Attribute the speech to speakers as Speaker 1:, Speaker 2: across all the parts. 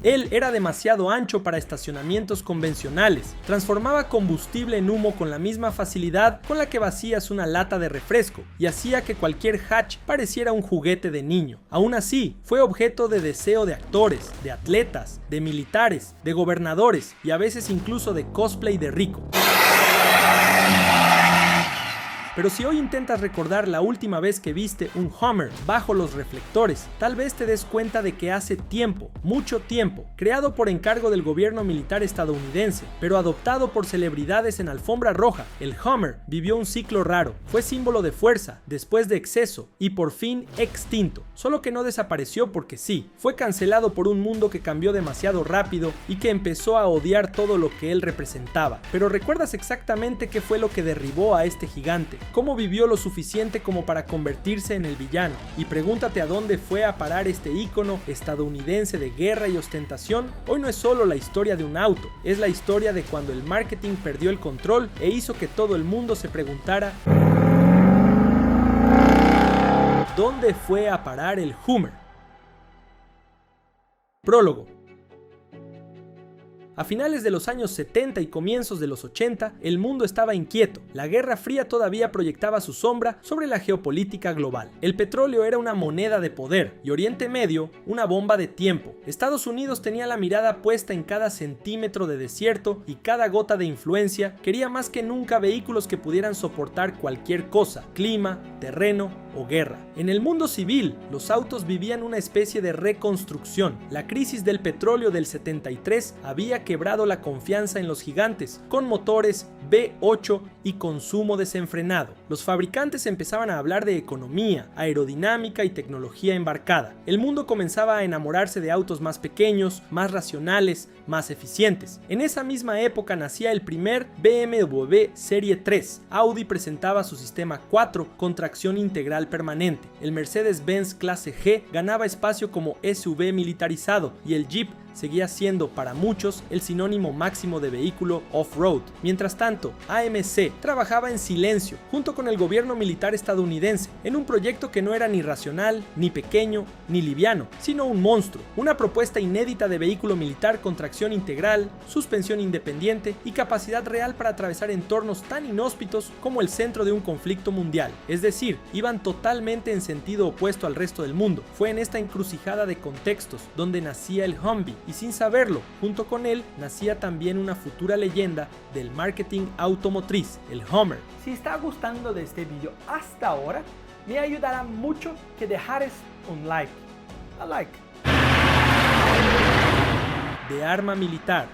Speaker 1: Él era demasiado ancho para estacionamientos convencionales, transformaba combustible en humo con la misma facilidad con la que vacías una lata de refresco y hacía que cualquier hatch pareciera un juguete de niño. Aún así, fue objeto de deseo de actores, de atletas, de militares, de gobernadores y a veces incluso de cosplay de rico. Pero si hoy intentas recordar la última vez que viste un Hummer bajo los reflectores, tal vez te des cuenta de que hace tiempo, mucho tiempo, creado por encargo del gobierno militar estadounidense, pero adoptado por celebridades en alfombra roja, el Hummer vivió un ciclo raro. Fue símbolo de fuerza, después de exceso y por fin extinto. Solo que no desapareció porque sí, fue cancelado por un mundo que cambió demasiado rápido y que empezó a odiar todo lo que él representaba. Pero ¿recuerdas exactamente qué fue lo que derribó a este gigante? ¿Cómo vivió lo suficiente como para convertirse en el villano? Y pregúntate a dónde fue a parar este ícono estadounidense de guerra y ostentación. Hoy no es solo la historia de un auto, es la historia de cuando el marketing perdió el control e hizo que todo el mundo se preguntara: ¿dónde fue a parar el Hummer? Prólogo. A finales de los años 70 y comienzos de los 80, el mundo estaba inquieto. La Guerra Fría todavía proyectaba su sombra sobre la geopolítica global. El petróleo era una moneda de poder y Oriente Medio una bomba de tiempo. Estados Unidos tenía la mirada puesta en cada centímetro de desierto y cada gota de influencia. Quería más que nunca vehículos que pudieran soportar cualquier cosa: clima, terreno o guerra. En el mundo civil, los autos vivían una especie de reconstrucción. La crisis del petróleo del 73 había quebrado la confianza en los gigantes, con motores V8 y consumo desenfrenado. Los fabricantes empezaban a hablar de economía, aerodinámica y tecnología embarcada. El mundo comenzaba a enamorarse de autos más pequeños, más racionales, más eficientes. En esa misma época nacía el primer BMW Serie 3. Audi presentaba su sistema 4 con tracción integral permanente. El Mercedes-Benz Clase G ganaba espacio como SUV militarizado y el Jeep seguía siendo para muchos el sinónimo máximo de vehículo off-road. Mientras tanto, AMC trabajaba en silencio junto con el gobierno militar estadounidense en un proyecto que no era ni racional, ni pequeño, ni liviano, sino un monstruo, una propuesta inédita de vehículo militar con tracción integral, suspensión independiente y capacidad real para atravesar entornos tan inhóspitos como el centro de un conflicto mundial. Es decir, iban totalmente en sentido opuesto al resto del mundo. Fue en esta encrucijada de contextos donde nacía el Humvee, y sin saberlo, junto con él nacía también una futura leyenda del marketing automotriz, el Hummer.
Speaker 2: Si está gustando de este video hasta ahora, me ayudará mucho que dejares un like.
Speaker 1: De arma militar.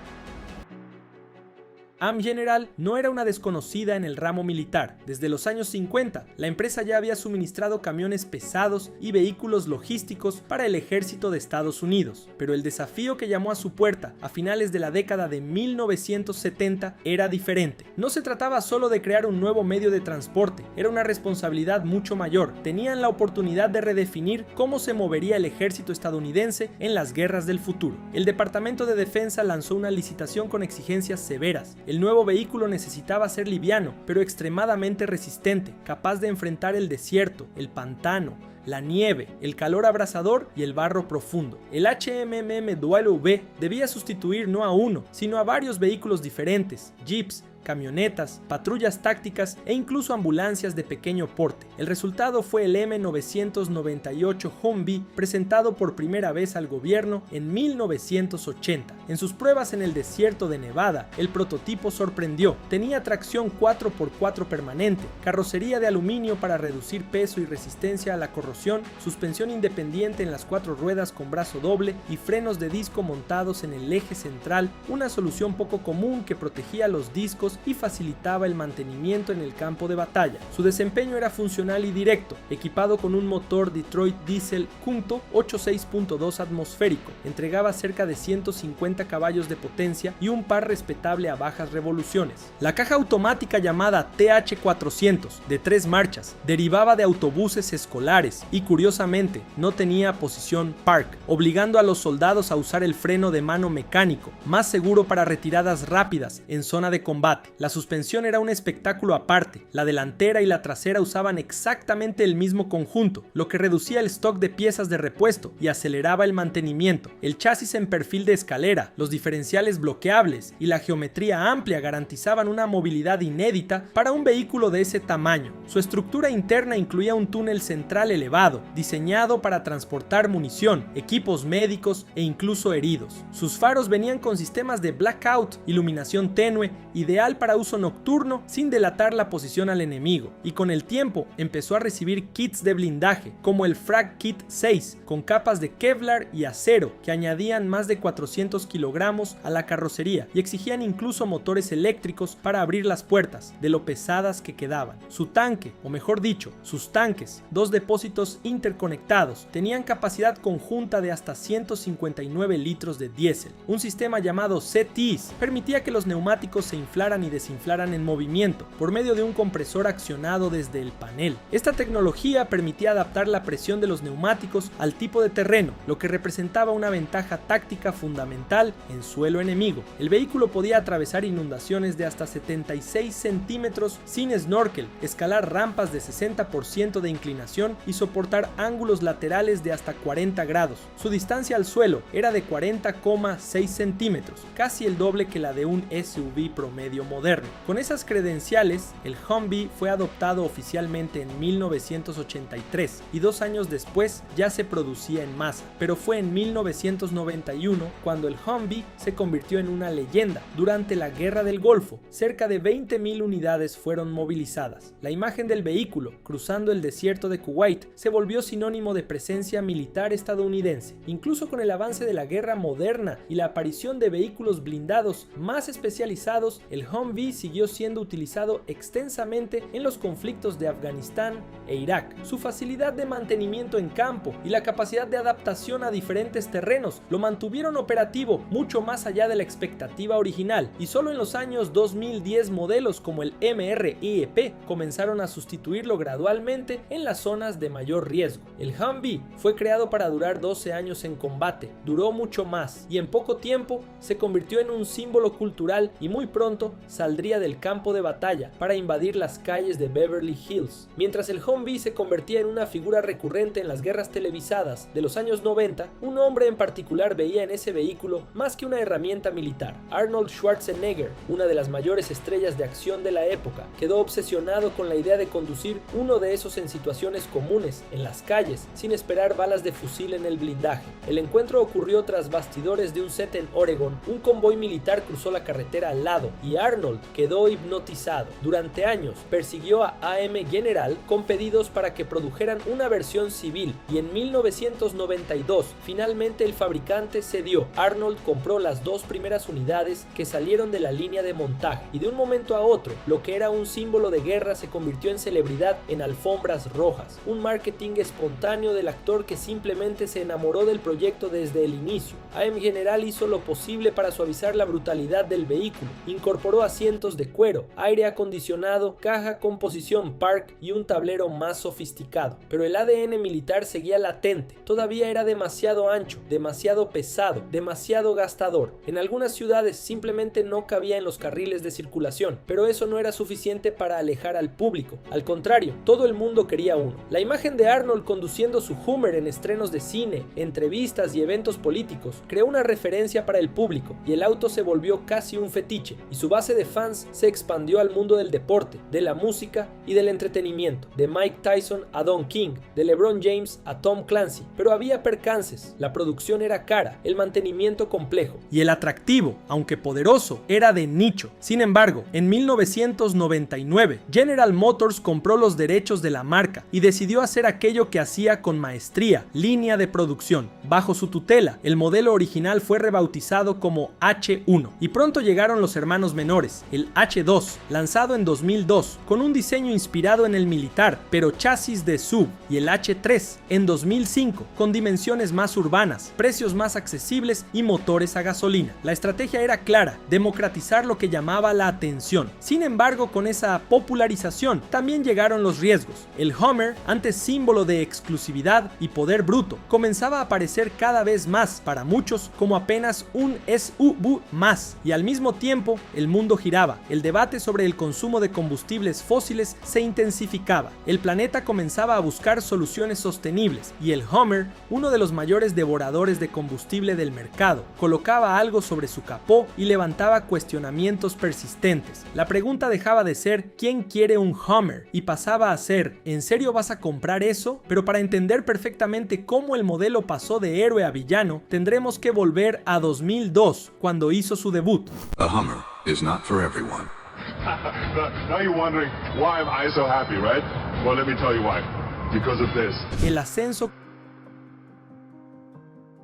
Speaker 1: AM General no era una desconocida en el ramo militar. Desde los años 50, la empresa ya había suministrado camiones pesados y vehículos logísticos para el ejército de Estados Unidos. Pero el desafío que llamó a su puerta a finales de la década de 1970 era diferente. No se trataba solo de crear un nuevo medio de transporte, era una responsabilidad mucho mayor. Tenían la oportunidad de redefinir cómo se movería el ejército estadounidense en las guerras del futuro. El Departamento de Defensa lanzó una licitación con exigencias severas. El nuevo vehículo necesitaba ser liviano, pero extremadamente resistente, capaz de enfrentar el desierto, el pantano, la nieve, el calor abrasador y el barro profundo. El HMMWV debía sustituir no a uno, sino a varios vehículos diferentes: jeeps, camionetas, patrullas tácticas e incluso ambulancias de pequeño porte. El resultado fue el M998 Humvee, presentado por primera vez al gobierno en 1980. En sus pruebas en el desierto de Nevada, el prototipo sorprendió. Tenía tracción 4x4 permanente, carrocería de aluminio para reducir peso y resistencia a la corrosión, suspensión independiente en las 4 ruedas con brazo doble y frenos de disco montados en el eje central, una solución poco común que protegía los discos y facilitaba el mantenimiento en el campo de batalla. Su desempeño era funcional y directo, equipado con un motor Detroit Diesel Cunto 86.2 atmosférico. Entregaba cerca de 150 150 caballos de potencia y un par respetable a bajas revoluciones. La caja automática llamada TH400 de 3 marchas derivaba de autobuses escolares y curiosamente no tenía posición park, obligando a los soldados a usar el freno de mano mecánico, más seguro para retiradas rápidas en zona de combate. La suspensión era un espectáculo aparte, la delantera y la trasera usaban exactamente el mismo conjunto, lo que reducía el stock de piezas de repuesto y aceleraba el mantenimiento. El chasis en perfil de escalera, los diferenciales bloqueables y la geometría amplia garantizaban una movilidad inédita para un vehículo de ese tamaño. Su estructura interna incluía un túnel central elevado, diseñado para transportar munición, equipos médicos e incluso heridos. Sus faros venían con sistemas de blackout, iluminación tenue, ideal para uso nocturno sin delatar la posición al enemigo, y con el tiempo empezó a recibir kits de blindaje, como el Frag Kit 6, con capas de Kevlar y acero que añadían más de 400 kilogramos a la carrocería y exigían incluso motores eléctricos para abrir las puertas, de lo pesadas que quedaban. Su tanque, o mejor dicho, sus tanques, 2 depósitos interconectados, tenían capacidad conjunta de hasta 159 litros de diésel. Un sistema llamado CTs permitía que los neumáticos se inflaran y desinflaran en movimiento por medio de un compresor accionado desde el panel. Esta tecnología permitía adaptar la presión de los neumáticos al tipo de terreno, lo que representaba una ventaja táctica fundamental en suelo enemigo. El vehículo podía atravesar inundaciones de hasta 76 centímetros sin snorkel, escalar rampas de 60% de inclinación y soportar ángulos laterales de hasta 40 grados. Su distancia al suelo era de 40,6 centímetros, casi el doble que la de un SUV promedio moderno. Con esas credenciales, el Humvee fue adoptado oficialmente en 1983 y 2 años después ya se producía en masa, pero fue en 1991 cuando el Humvee se convirtió en una leyenda. Durante la Guerra del Golfo, cerca de 20.000 unidades fueron movilizadas. La imagen del vehículo cruzando el desierto de Kuwait se volvió sinónimo de presencia militar estadounidense. Incluso con el avance de la guerra moderna y la aparición de vehículos blindados más especializados, el Humvee siguió siendo utilizado extensamente en los conflictos de Afganistán e Irak. Su facilidad de mantenimiento en campo y la capacidad de adaptación a diferentes terrenos lo mantuvieron operativo mucho más allá de la expectativa original, y solo en los años 2010 modelos como el MR-IEP comenzaron a sustituirlo gradualmente en las zonas de mayor riesgo. El Humvee fue creado para durar 12 años en combate, duró mucho más y en poco tiempo se convirtió en un símbolo cultural, y muy pronto saldría del campo de batalla para invadir las calles de Beverly Hills. Mientras el Humvee se convertía en una figura recurrente en las guerras televisadas de los años 90, un hombre en particular veía en ese vehículo más que una herramienta militar. Arnold Schwarzenegger, una de las mayores estrellas de acción de la época, quedó obsesionado con la idea de conducir uno de esos en situaciones comunes, en las calles, sin esperar balas de fusil en el blindaje. El encuentro ocurrió tras bastidores de un set en Oregon. Un convoy militar cruzó la carretera al lado y Arnold quedó hipnotizado. Durante años persiguió a AM General con pedidos para que produjeran una versión civil, y en 1992 finalmente el fabricante cedió. Arnold compró las 2 primeras unidades que salieron de la línea de montaje, y de un momento a otro lo que era un símbolo de guerra se convirtió en celebridad en alfombras rojas. Un marketing espontáneo del actor que simplemente se enamoró del proyecto desde el inicio. AM General hizo lo posible para suavizar la brutalidad del vehículo, incorporó asientos de cuero, aire acondicionado, caja con posición park y un tablero más sofisticado, pero el ADN militar seguía latente. Todavía era demasiado ancho, demasiado pesado, demasiado gastador. En algunas ciudades simplemente no cabía en los carriles de circulación, pero eso no era suficiente para alejar al público. Al contrario, todo el mundo quería uno. La imagen de Arnold conduciendo su Hummer en estrenos de cine, entrevistas y eventos políticos creó una referencia para el público, y el auto se volvió casi un fetiche, y su base de fans se expandió al mundo del deporte, de la música y del entretenimiento, de Mike Tyson a Don King, de LeBron James a Tom Clancy. Pero había percances, la producción era cara, el mantenimiento complejo, y el atractivo, aunque poderoso, era de nicho. Sin embargo, en 1999, General Motors compró los derechos de la marca y decidió hacer aquello que hacía con maestría: línea de producción. Bajo su tutela, el modelo original fue rebautizado como H1, y pronto llegaron los hermanos menores, el H2, lanzado en 2002, con un diseño inspirado en el militar, pero chasis de SUV, y el H3, en 2005, con dimensiones más urbanas, precios más accesibles y motor motores a gasolina. La estrategia era clara: democratizar lo que llamaba la atención. Sin embargo, con esa popularización también llegaron los riesgos. El Hummer, antes símbolo de exclusividad y poder bruto, comenzaba a aparecer cada vez más, para muchos, como apenas un SUV más, y al mismo tiempo el mundo giraba. El debate sobre el consumo de combustibles fósiles se intensificaba. El planeta comenzaba a buscar soluciones sostenibles, y el Hummer, uno de los mayores devoradores de combustible del mercado, colocaba algo sobre su capó y levantaba cuestionamientos persistentes. La pregunta dejaba de ser ¿quién quiere un Hummer? Y pasaba a ser ¿en serio vas a comprar eso? Pero para entender perfectamente cómo el modelo pasó de héroe a villano, tendremos que volver a 2002, cuando hizo su debut.
Speaker 3: A Hummer is not for everyone. Now you're wondering why am I so happy, right? Well, let me tell you why. Because of this.
Speaker 1: El ascenso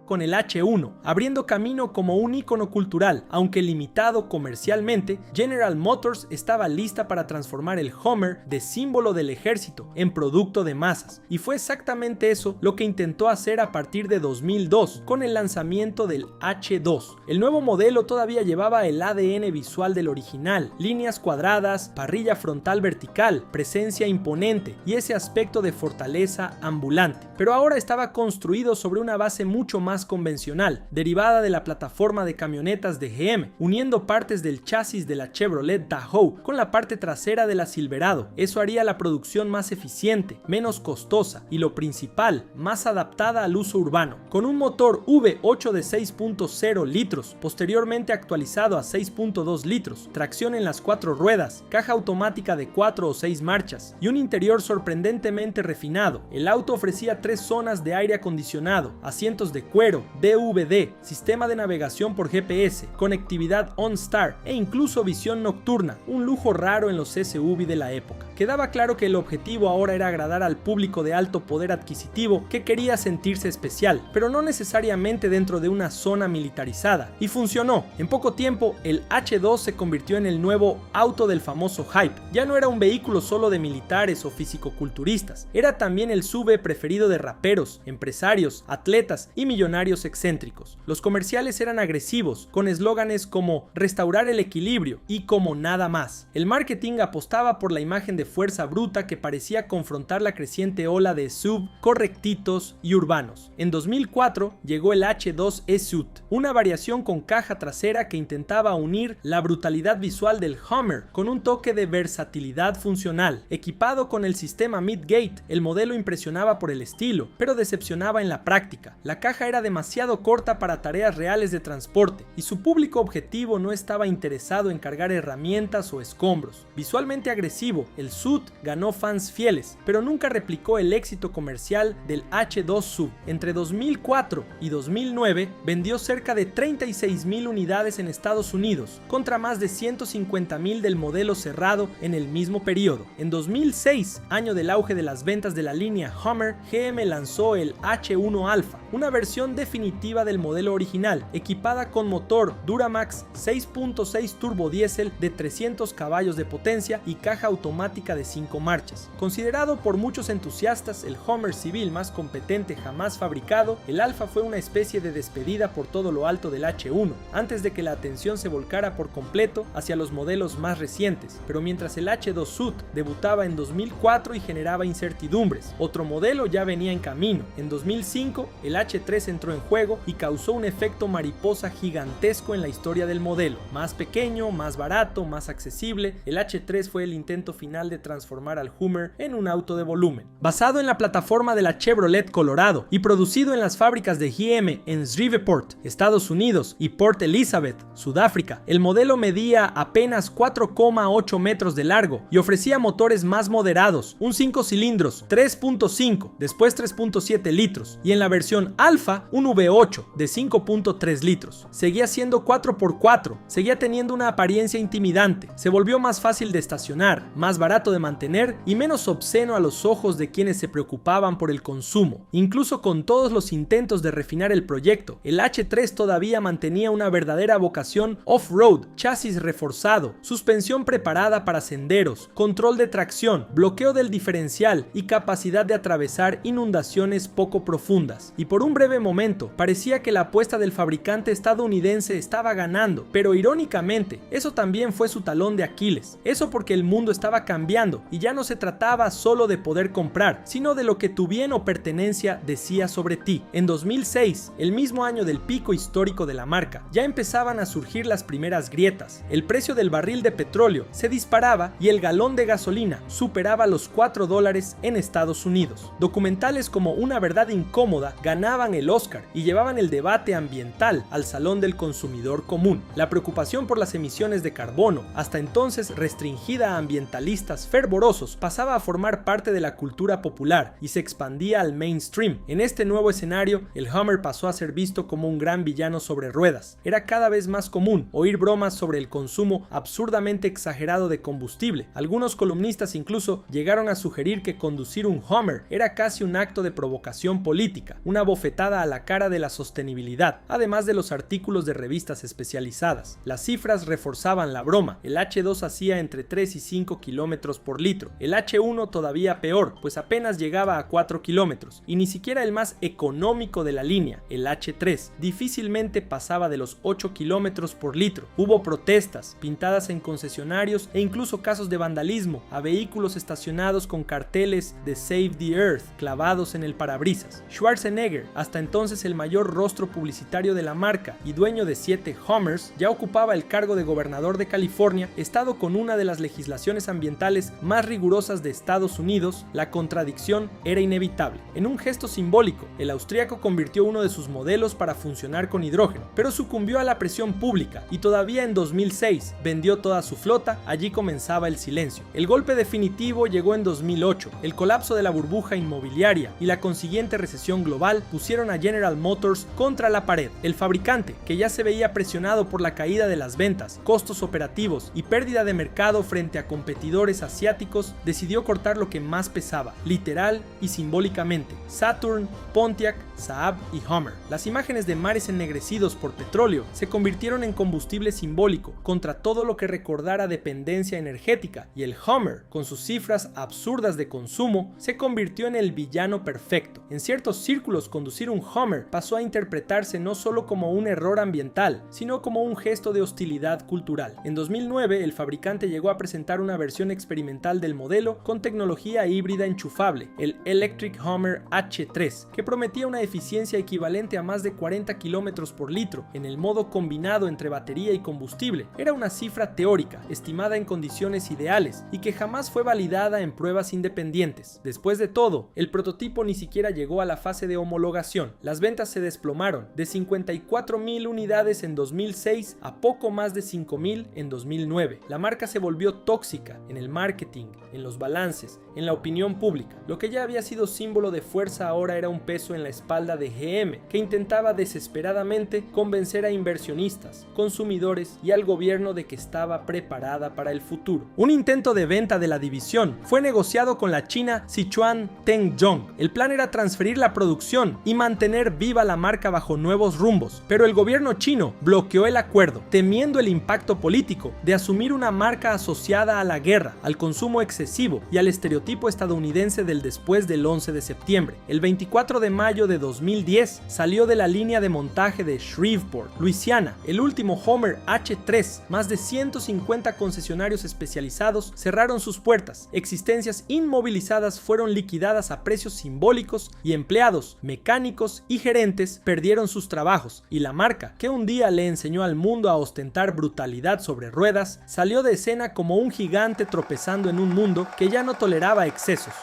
Speaker 1: con el H1, abriendo camino como un ícono cultural. Aunque limitado comercialmente, General Motors estaba lista para transformar el Hummer de símbolo del ejército en producto de masas, y fue exactamente eso lo que intentó hacer a partir de 2002 con el lanzamiento del H2. El nuevo modelo todavía llevaba el ADN visual del original: líneas cuadradas, parrilla frontal vertical, presencia imponente y ese aspecto de fortaleza ambulante, pero ahora estaba construido sobre una base mucho más convencional, derivada de la plataforma de camionetas de GM, uniendo partes del chasis de la Chevrolet Tahoe con la parte trasera de la Silverado. Eso haría la producción más eficiente, menos costosa y, lo principal, más adaptada al uso urbano. Con un motor V8 de 6.0 litros, posteriormente actualizado a 6.2 litros, tracción en las 4 ruedas, caja automática de 4 o 6 marchas y un interior sorprendentemente refinado, el auto ofrecía 3 zonas de aire acondicionado, asientos de cuero, DVD, sistema de navegación por GPS, conectividad OnStar e incluso visión nocturna, un lujo raro en los SUV de la época. Quedaba claro que el objetivo ahora era agradar al público de alto poder adquisitivo que quería sentirse especial, pero no necesariamente dentro de una zona militarizada, y funcionó. En poco tiempo, el H2 se convirtió en el nuevo auto del famoso hype. Ya no era un vehículo solo de militares o fisicoculturistas, era también el SUV preferido de raperos, empresarios, atletas y millonarios excéntricos. Los comerciales eran agresivos, con eslóganes como restaurar el equilibrio y como nada más. El marketing apostaba por la imagen de fuerza bruta que parecía confrontar la creciente ola de SUV correctitos y urbanos. En 2004 llegó el H2 E-Suit, una variación con caja trasera que intentaba unir la brutalidad visual del Hummer con un toque de versatilidad funcional. Equipado con el sistema Midgate, el modelo impresionaba por el estilo, pero decepcionaba en la práctica. La caja era demasiado corta para tareas reales de transporte, y su público objetivo no estaba interesado en cargar herramientas o escombros. Visualmente agresivo, el SUV ganó fans fieles, pero nunca replicó el éxito comercial del H2 SUV. Entre 2004 y 2009 vendió cerca de 36,000 unidades en Estados Unidos, contra más de 150,000 del modelo cerrado en el mismo periodo. En 2006, año del auge de las ventas de la línea Hummer, GM lanzó el H1 Alpha, una versión definitiva del modelo original, equipada con motor Duramax 6.6 turbo diésel de 300 caballos de potencia y caja automática de 5 marchas. Considerado por muchos entusiastas el Hummer civil más competente jamás fabricado, el Alpha fue una especie de despedida por todo lo alto del H1, antes de que la atención se volcara por completo hacia los modelos más recientes. Pero mientras el H2 Suit debutaba en 2004 y generaba incertidumbres, otro modelo ya venía en camino. En 2005, el H3 entró en juego y causó un efecto mariposa gigantesco en la historia del modelo. Más pequeño, más barato, más accesible, el H3 fue el intento final de transformar al Hummer en un auto de volumen. Basado en la plataforma de la Chevrolet Colorado y producido en las fábricas de GM en Shreveport, Estados Unidos, y Port Elizabeth, Sudáfrica, el modelo medía apenas 4,8 metros de largo y ofrecía motores más moderados, un 5 cilindros 3.5, después 3.7 litros, y en la versión Alpha un V8 de 5.3 litros. Seguía siendo 4x4, seguía teniendo una apariencia intimidante, se volvió más fácil de estacionar, más barato de mantener y menos obsceno a los ojos de quienes se preocupaban por el consumo. Incluso con todos los intentos de refinar el proyecto, el H3 todavía mantenía una verdadera vocación off-road, chasis reforzado, suspensión preparada para senderos, control de tracción, bloqueo del diferencial y capacidad de atravesar inundaciones poco profundas. Y por Por un breve momento, parecía que la apuesta del fabricante estadounidense estaba ganando, pero irónicamente, eso también fue su talón de Aquiles. Eso porque el mundo estaba cambiando y ya no se trataba solo de poder comprar, sino de lo que tu bien o pertenencia decía sobre ti. En 2006, el mismo año del pico histórico de la marca, ya empezaban a surgir las primeras grietas. El precio del barril de petróleo se disparaba y el galón de gasolina superaba los $4 en Estados Unidos. Documentales como Una verdad incómoda ganaban el Oscar y llevaban el debate ambiental al salón del consumidor común. La preocupación por las emisiones de carbono, hasta entonces restringida a ambientalistas fervorosos, pasaba a formar parte de la cultura popular y se expandía al mainstream. En este nuevo escenario, el Hummer pasó a ser visto como un gran villano sobre ruedas. Era cada vez más común oír bromas sobre el consumo absurdamente exagerado de combustible. Algunos columnistas incluso llegaron a sugerir que conducir un Hummer era casi un acto de provocación política, una bofetada a la cara de la sostenibilidad, además de los artículos de revistas especializadas. Las cifras reforzaban la broma. El H2 hacía entre 3 y 5 kilómetros por litro. El H1 todavía peor, pues apenas llegaba a 4 kilómetros, y ni siquiera el más económico de la línea, el H3, difícilmente pasaba de los 8 kilómetros por litro. Hubo protestas, pintadas en concesionarios e incluso casos de vandalismo a vehículos estacionados con carteles de Save the Earth clavados en el parabrisas. Schwarzenegger, hasta entonces el mayor rostro publicitario de la marca y dueño de 7 Hummers, ya ocupaba el cargo de gobernador de California, estado con una de las legislaciones ambientales más rigurosas de Estados Unidos. La contradicción era inevitable. En un gesto simbólico, el austríaco convirtió uno de sus modelos para funcionar con hidrógeno, pero sucumbió a la presión pública y todavía en 2006 vendió toda su flota. Allí comenzaba el silencio. El golpe definitivo llegó en 2008. El colapso de la burbuja inmobiliaria y la consiguiente recesión global pusieron a General Motors contra la pared. El fabricante, que ya se veía presionado por la caída de las ventas, costos operativos y pérdida de mercado frente a competidores asiáticos, decidió cortar lo que más pesaba, literal y simbólicamente: Saturn, Pontiac, Saab y Hummer. Las imágenes de mares ennegrecidos por petróleo se convirtieron en combustible simbólico contra todo lo que recordara dependencia energética, y el Hummer, con sus cifras absurdas de consumo, se convirtió en el villano perfecto. En ciertos círculos, conducir un Hummer pasó a interpretarse no solo como un error ambiental, sino como un gesto de hostilidad cultural. En 2009, el fabricante llegó a presentar una versión experimental del modelo con tecnología híbrida enchufable, el Electric Hummer H3, que prometía una eficiencia equivalente a más de 40 kilómetros por litro en el modo combinado entre batería y combustible. Era una cifra teórica, estimada en condiciones ideales y que jamás fue validada en pruebas independientes. Después de todo, el prototipo ni siquiera llegó a la fase de homologación. Las ventas se desplomaron de 54,000 unidades en 2006 a poco más de 5,000 en 2009. La marca se volvió tóxica en el marketing, en los balances, en la opinión pública. Lo que ya había sido símbolo de fuerza ahora era un peso en la espalda de GM, que intentaba desesperadamente convencer a inversionistas, consumidores y al gobierno de que estaba preparada para el futuro. Un intento de venta de la división fue negociado con la China Sichuan Tengyong. El plan era transferir la producción y mantener viva la marca bajo nuevos rumbos, pero el gobierno chino bloqueó el acuerdo, temiendo el impacto político de asumir una marca asociada a la guerra, al consumo excesivo y al estereotipo estadounidense del después del 11 de septiembre. El 24 de mayo de 2010 salió de la línea de montaje de Shreveport, Luisiana, el último Hummer H3. Más de 150 concesionarios especializados cerraron sus puertas, existencias inmovilizadas fueron liquidadas a precios simbólicos y empleados, mecánicos y gerentes perdieron sus trabajos, y la marca, que un día le enseñó al mundo a ostentar brutalidad sobre ruedas, salió de escena como un gigante tropezando en un mundo que ya no toleraba excesos.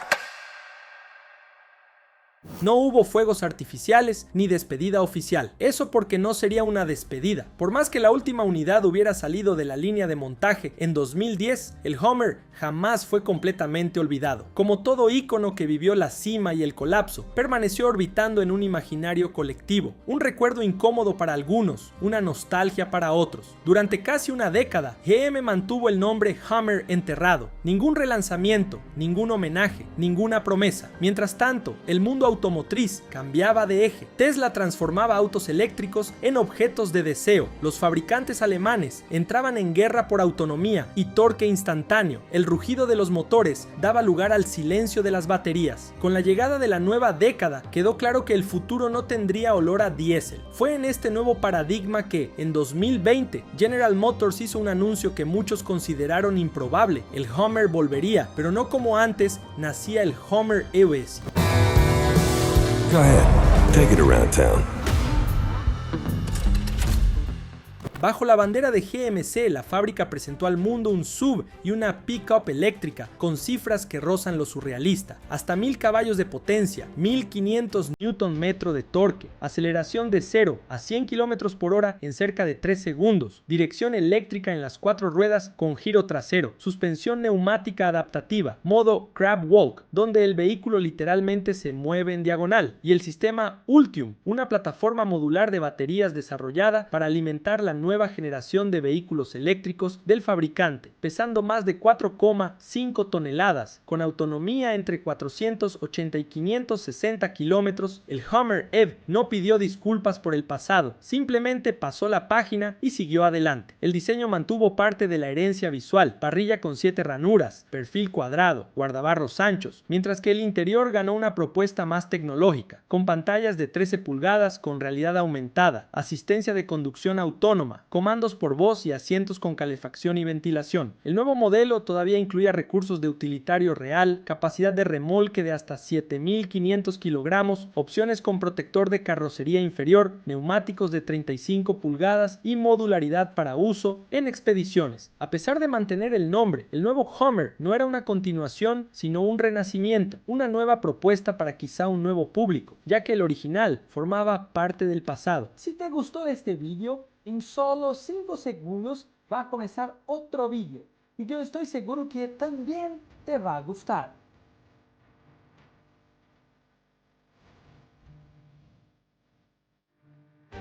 Speaker 1: No hubo fuegos artificiales ni despedida oficial, eso porque no sería una despedida. Por más que la última unidad hubiera salido de la línea de montaje en 2010, el Hummer jamás fue completamente olvidado. Como todo ícono que vivió la cima y el colapso, permaneció orbitando en un imaginario colectivo, un recuerdo incómodo para algunos, una nostalgia para otros. Durante casi una década, GM mantuvo el nombre Hummer enterrado, ningún relanzamiento, ningún homenaje, ninguna promesa. Mientras tanto, el mundo automovilístico automotriz cambiaba de eje. Tesla transformaba autos eléctricos en objetos de deseo. Los fabricantes alemanes entraban en guerra por autonomía y torque instantáneo. El rugido de los motores daba lugar al silencio de las baterías. Con la llegada de la nueva década, quedó claro que el futuro no tendría olor a diésel. Fue en este nuevo paradigma que, en 2020, General Motors hizo un anuncio que muchos consideraron improbable. El Hummer volvería, pero no como antes, nacía el Hummer EV.
Speaker 4: Go ahead, take it around town.
Speaker 1: Bajo la bandera de GMC, la fábrica presentó al mundo un SUV y una pick-up eléctrica con cifras que rozan lo surrealista. Hasta 1000 caballos de potencia, 1500 Nm de torque, aceleración de 0 a 100 km/h en cerca de 3 segundos, dirección eléctrica en las 4 ruedas con giro trasero, suspensión neumática adaptativa, modo crab walk, donde el vehículo literalmente se mueve en diagonal, y el sistema Ultium, una plataforma modular de baterías desarrollada para alimentar la nueva generación de vehículos eléctricos del fabricante, pesando más de 4,5 toneladas, con autonomía entre 480 y 560 kilómetros. El Hummer EV no pidió disculpas por el pasado, simplemente pasó la página y siguió adelante. El diseño mantuvo parte de la herencia visual, parrilla con 7 ranuras, perfil cuadrado, guardabarros anchos, mientras que el interior ganó una propuesta más tecnológica, con pantallas de 13 pulgadas con realidad aumentada, asistencia de conducción autónoma, comandos por voz y asientos con calefacción y ventilación. El nuevo modelo todavía incluía recursos de utilitario real, capacidad de remolque de hasta 7500 kilogramos, opciones con protector de carrocería inferior, neumáticos de 35 pulgadas y modularidad para uso en expediciones. A pesar de mantener el nombre, el nuevo Hummer no era una continuación, sino un renacimiento, una nueva propuesta para quizá un nuevo público, ya que el original formaba parte del pasado.
Speaker 2: Si te gustó este vídeo, en solo 5 segundos va a comenzar otro vídeo y yo estoy seguro que también te va a gustar.